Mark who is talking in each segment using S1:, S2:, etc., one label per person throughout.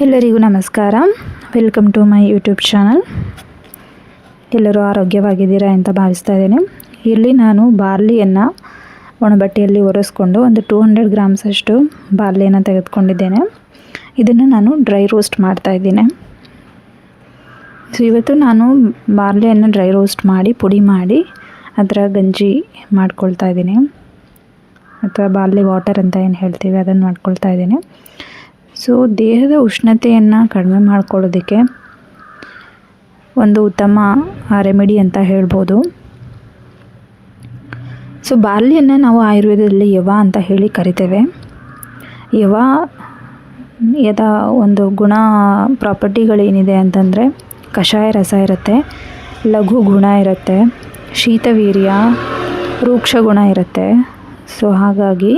S1: ಎಲ್ಲರಿಗೂ ನಮಸ್ಕಾರ. Welcome to my YouTube channel. ಎಲ್ಲರೂ ಆರೋಗ್ಯವಾಗಿದ್ದೀರಾ ಅಂತ ಭಾವಿಸ್ತಾ ಇದ್ದೀನಿ. ಇಲ್ಲಿ ನಾನು ಬಾರ್ಲಿಯನ್ನು ಒಣಬಟ್ಟೆಯಲ್ಲಿ ಒರೆಸ್ಕೊಂಡು ಒಂದು 200 ಗ್ರಾಮ್ಸ್ ಅಷ್ಟು ಬಾರ್ಲಿಯನ್ನು ತೆಗೆದುಕೊಂಡಿದ್ದೇನೆ. ಇದನ್ನು ನಾನು ಡ್ರೈ ರೋಸ್ಟ್ ಮಾಡ್ತಾ ಇದ್ದೀನಿ. ಸೊ ಇವತ್ತು ನಾನು ಬಾರ್ಲಿಯನ್ನು ಡ್ರೈ ರೋಸ್ಟ್ ಮಾಡಿ ಪುಡಿ ಮಾಡಿ ಅದರ ಗಂಜಿ ಮಾಡ್ಕೊಳ್ತಾ ಇದ್ದೀನಿ, ಅಥವಾ ಬಾರ್ಲಿ ವಾಟರ್ ಅಂತ ಏನು ಹೇಳ್ತೀವಿ ಅದನ್ನು ಮಾಡ್ಕೊಳ್ತಾ ಇದ್ದೀನಿ. ಸೊ ದೇಹದ ಉಷ್ಣತೆಯನ್ನು ಕಡಿಮೆ ಮಾಡ್ಕೊಳ್ಳೋದಕ್ಕೆ ಒಂದು ಉತ್ತಮ ರೆಮಿಡಿ ಅಂತ ಹೇಳ್ಬೋದು. ಸೊ ಬಾರ್ಲಿಯನ್ನು ನಾವು ಆಯುರ್ವೇದದಲ್ಲಿ ಯವ ಅಂತ ಹೇಳಿ ಕರಿತೇವೆ. ಯದ ಒಂದು ಗುಣ ಪ್ರಾಪರ್ಟಿಗಳೇನಿದೆ ಅಂತಂದರೆ ಕಷಾಯ ರಸ ಇರುತ್ತೆ, ಲಘು ಗುಣ ಇರುತ್ತೆ, ಶೀತವೀರ್ಯ, ರೂಕ್ಷ ಗುಣ ಇರುತ್ತೆ. ಸೊ ಹಾಗಾಗಿ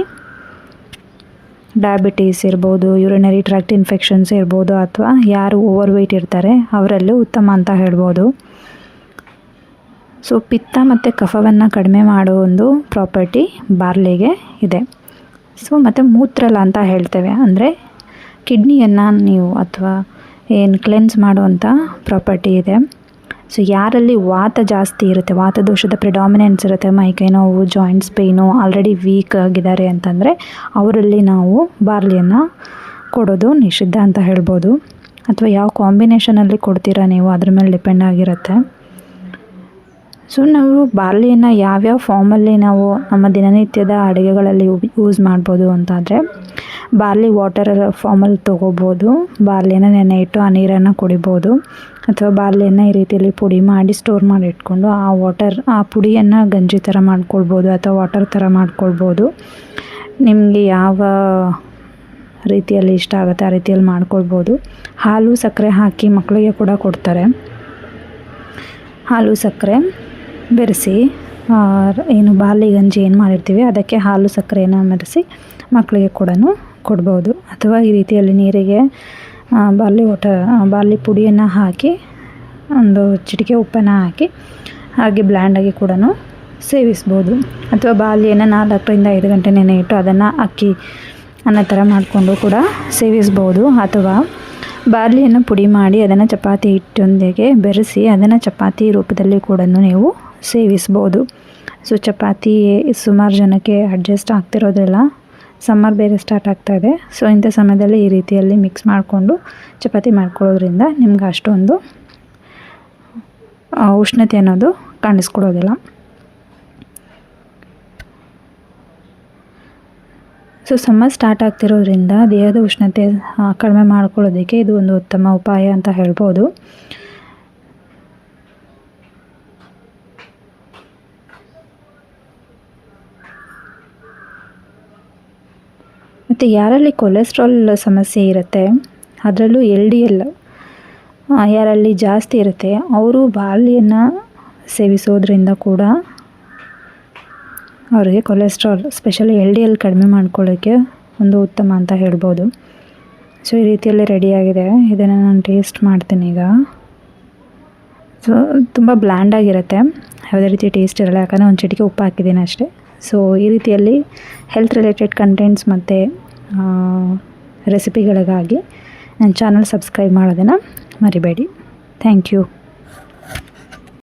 S1: ಡಯಾಬಿಟೀಸ್ ಇರ್ಬೋದು, ಯೂರಿನರಿ ಟ್ರ್ಯಾಕ್ಟ್ ಇನ್ಫೆಕ್ಷನ್ಸ್ ಇರ್ಬೋದು, ಅಥವಾ ಯಾರು ಓವರ್ ವೆಯ್ಟ್ ಇರ್ತಾರೆ ಅವರಲ್ಲೂ ಉತ್ತಮ ಅಂತ ಹೇಳ್ಬೋದು. ಸೊ ಪಿತ್ತ ಮತ್ತು ಕಫವನ್ನು ಕಡಿಮೆ ಮಾಡೋ ಒಂದು ಪ್ರಾಪರ್ಟಿ ಬಾರ್ಲಿಗೆ ಇದೆ. ಸೊ ಮತ್ತು ಮೂತ್ರಲ ಅಂತ ಹೇಳ್ತೇವೆ, ಅಂದರೆ ಕಿಡ್ನಿಯನ್ನು ನೀವು ಅಥವಾ ಏನು ಕ್ಲೆನ್ಸ್ ಮಾಡುವಂಥ ಪ್ರಾಪರ್ಟಿ ಇದೆ. ಸೊ ಯಾರಲ್ಲಿ ವಾತ ಜಾಸ್ತಿ ಇರುತ್ತೆ, ವಾತ ದೋಷದ ಪ್ರಿಡಾಮಿನೆನ್ಸ್ ಇರುತ್ತೆ, ಮೈಕೈ ನೋವು, ಜಾಯಿಂಟ್ಸ್ ಪೇಯ್ನು, ಆಲ್ರೆಡಿ ವೀಕ್ ಆಗಿದ್ದಾರೆ ಅಂತಂದರೆ ಅವರಲ್ಲಿ ನಾವು ಬಾರ್ಲಿಯನ್ನು ಕೊಡೋದು ನಿಷಿದ್ಧ ಅಂತ ಹೇಳ್ಬೋದು. ಅಥವಾ ಯಾವ ಕಾಂಬಿನೇಷನಲ್ಲಿ ಕೊಡ್ತೀರಾ ನೀವು ಅದ್ರ ಮೇಲೆ ಡಿಪೆಂಡ್ ಆಗಿರುತ್ತೆ. ಸೊ ನಾವು ಬಾರ್ಲಿಯನ್ನು ಯಾವ್ಯಾವ ಫಾರ್ಮಲ್ಲಿ ನಾವು ನಮ್ಮ ದಿನನಿತ್ಯದ ಅಡುಗೆಗಳಲ್ಲಿ ಯೂಸ್ ಮಾಡ್ಬೋದು ಅಂತಾದರೆ, ಬಾರ್ಲಿ ವಾಟರ್ ಫಾರ್ಮಲ್ಲಿ ತೊಗೋಬೋದು, ಬಾರ್ಲಿನ ನೆನೆ ಇಟ್ಟು ಆ ನೀರನ್ನು ಕುಡಿಬೋದು, ಅಥವಾ ಬಾರ್ಲಿಯನ್ನು ಈ ರೀತಿಯಲ್ಲಿ ಪುಡಿ ಮಾಡಿ ಸ್ಟೋರ್ ಮಾಡಿ ಇಟ್ಕೊಂಡು ಆ ಪುಡಿಯನ್ನು ಗಂಜಿ ಥರ ಮಾಡ್ಕೊಳ್ಬೋದು ಅಥವಾ ವಾಟರ್ ಥರ ಮಾಡ್ಕೊಳ್ಬೋದು. ನಿಮಗೆ ಯಾವ ರೀತಿಯಲ್ಲಿ ಇಷ್ಟ ಆಗುತ್ತೆ ಆ ರೀತಿಯಲ್ಲಿ ಮಾಡ್ಕೊಳ್ಬೋದು. ಹಾಲು ಸಕ್ಕರೆ ಹಾಕಿ ಮಕ್ಕಳಿಗೆ ಕೂಡ ಕೊಡ್ತಾರೆ. ಹಾಲು ಸಕ್ಕರೆ ಬೆರೆಸಿ ಏನು ಬಾರ್ಲಿ ಗಂಜಿ ಏನು ಮಾಡಿರ್ತೀವಿ ಅದಕ್ಕೆ ಹಾಲು ಸಕ್ಕರೆಯನ್ನು ಬೆರೆಸಿ ಮಕ್ಕಳಿಗೆ ಕೂಡ ಕೊಡ್ಬೋದು. ಅಥವಾ ಈ ರೀತಿಯಲ್ಲಿ ನೀರಿಗೆ ಬಾರ್ಲಿ ಪುಡಿಯನ್ನು ಹಾಕಿ ಒಂದು ಚಿಟಿಕೆ ಉಪ್ಪನ್ನು ಹಾಕಿ ಹಾಗೆ ಬ್ಲ್ಯಾಂಡಾಗಿ ಕೂಡ ಸೇವಿಸ್ಬೋದು. ಅಥವಾ ಬಾರ್ಲಿಯನ್ನು 4ರಿಂದ 5 ಗಂಟೆ ನೆನೆ ಇಟ್ಟು ಅದನ್ನು ಅಕ್ಕಿ ಅನ್ನ ಥರ ಮಾಡಿಕೊಂಡು ಕೂಡ ಸೇವಿಸ್ಬೋದು. ಅಥವಾ ಬಾರ್ಲಿಯನ್ನು ಪುಡಿ ಮಾಡಿ ಅದನ್ನು ಚಪಾತಿ ಹಿಟ್ಟೊಂದಿಗೆ ಬೆರೆಸಿ ಅದನ್ನು ಚಪಾತಿ ರೂಪದಲ್ಲಿ ಕೂಡ ನೀವು ಸೇವಿಸ್ಬೋದು. ಸೊ ಚಪಾತಿ ಸುಮಾರು ಜನಕ್ಕೆ ಅಡ್ಜಸ್ಟ್ ಆಗ್ತಿರೋದಿಲ್ಲ, ಸಮ್ಮರ್ ಬೇರೆ ಸ್ಟಾರ್ಟ್ ಆಗ್ತಾಯಿದೆ. ಸೊ ಇಂಥ ಸಮಯದಲ್ಲಿ ಈ ರೀತಿಯಲ್ಲಿ ಮಿಕ್ಸ್ ಮಾಡಿಕೊಂಡು ಚಪಾತಿ ಮಾಡ್ಕೊಳ್ಳೋದ್ರಿಂದ ನಿಮ್ಗೆ ಅಷ್ಟೊಂದು ಉಷ್ಣತೆ ಅನ್ನೋದು ಕಾಣಿಸ್ಕೊಡೋದಿಲ್ಲ. ಸೊ ಸಮ್ಮರ್ ಸ್ಟಾರ್ಟ್ ಆಗ್ತಿರೋದ್ರಿಂದ ದೇಹದ ಉಷ್ಣತೆ ಕಡಿಮೆ ಮಾಡ್ಕೊಳ್ಳೋದಕ್ಕೆ ಇದು ಒಂದು ಉತ್ತಮ ಉಪಾಯ ಅಂತ ಹೇಳ್ಬೋದು. ಮತ್ತು ಯಾರಲ್ಲಿ ಕೊಲೆಸ್ಟ್ರಾಲ್ ಸಮಸ್ಯೆ ಇರುತ್ತೆ, ಅದರಲ್ಲೂ LDL ಯಾರಲ್ಲಿ ಜಾಸ್ತಿ ಇರುತ್ತೆ ಅವರು ಬಾರ್ಲಿಯನ್ನು ಸೇವಿಸೋದ್ರಿಂದ ಕೂಡ ಅವರಿಗೆ ಕೊಲೆಸ್ಟ್ರಾಲ್ ಸ್ಪೆಷಲಿ LDL ಕಡಿಮೆ ಮಾಡ್ಕೊಳ್ಳೋಕ್ಕೆ ಒಂದು ಉತ್ತಮ ಅಂತ ಹೇಳ್ಬೋದು. ಸೊ ಈ ರೀತಿಯಲ್ಲಿ ರೆಡಿಯಾಗಿದೆ. ಇದನ್ನು ನಾನು ಟೇಸ್ಟ್ ಮಾಡ್ತೀನಿ ಈಗ. ಸೊ ತುಂಬ ಬ್ಲ್ಯಾಂಡಾಗಿರುತ್ತೆ, ಯಾವುದೇ ರೀತಿ ಟೇಸ್ಟ್ ಇರಲ್ಲ, ಯಾಕಂದರೆ ಒಂದು ಚಿಟಿಕೆ ಉಪ್ಪು ಹಾಕಿದ್ದೀನಿ ಅಷ್ಟೇ. ಸೊ ಈ ರೀತಿಯಲ್ಲಿ ಹೆಲ್ತ್ ರಿಲೇಟೆಡ್ ಕಂಟೆಂಟ್ಸ್ ಮತ್ತು ರೆಸಿಪಿಗಳಿಗಾಗಿ ನನ್ನ ಚಾನಲ್ ಸಬ್ಸ್ಕ್ರೈಬ್ ಮಾಡೋದನ್ನು ಮರಿಬೇಡಿ. Thank you.